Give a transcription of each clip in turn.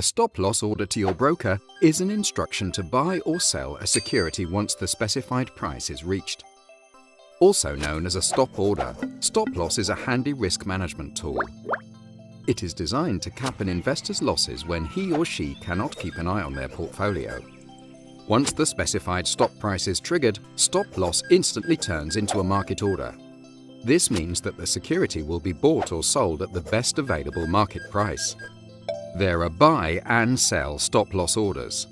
A stop-loss order to your broker is an instruction to buy or sell a security once the specified price is reached. Also known as a stop order, stop-loss is a handy risk management tool. It is designed to cap an investor's losses when he or she cannot keep an eye on their portfolio. Once the specified stop price is triggered, stop-loss instantly turns into a market order. This means that the security will be bought or sold at the best available market price. There are buy and sell stop-loss orders.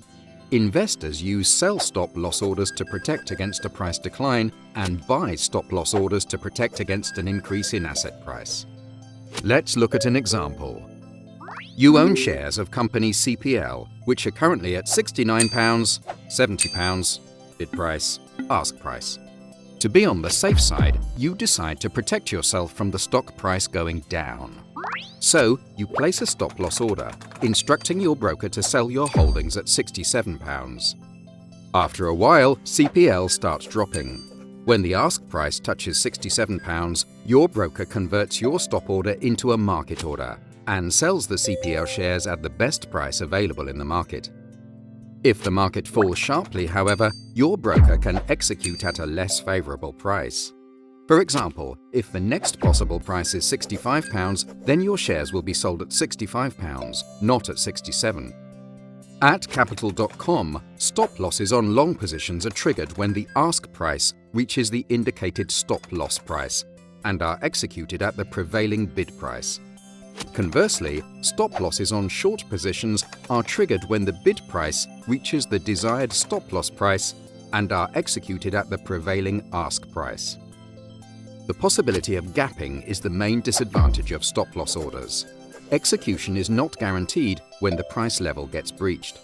Investors use sell stop-loss orders to protect against a price decline and buy stop-loss orders to protect against an increase in asset price. Let's look at an example. You own shares of company CPL, which are currently at £69, £70, bid price, ask price. To be on the safe side, you decide to protect yourself from the stock price going down. So, you place a stop-loss order, instructing your broker to sell your holdings at £67. After a while, CPL starts dropping. When the ask price touches £67, your broker converts your stop order into a market order and sells the CPL shares at the best price available in the market. If the market falls sharply, however, your broker can execute at a less favourable price. For example, if the next possible price is £65, then your shares will be sold at £65, not at £67. At Capital.com, stop losses on long positions are triggered when the ask price reaches the indicated stop loss price and are executed at the prevailing bid price. Conversely, stop losses on short positions are triggered when the bid price reaches the desired stop loss price and are executed at the prevailing ask price. The possibility of gapping is the main disadvantage of stop-loss orders. Execution is not guaranteed when the price level gets breached.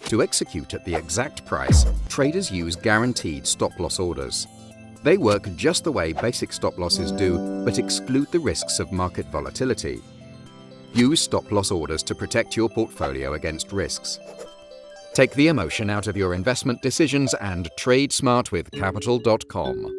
To execute at the exact price, traders use guaranteed stop-loss orders. They work just the way basic stop-losses do, but exclude the risks of market volatility. Use stop-loss orders to protect your portfolio against risks. Take the emotion out of your investment decisions and trade smart with Capital.com.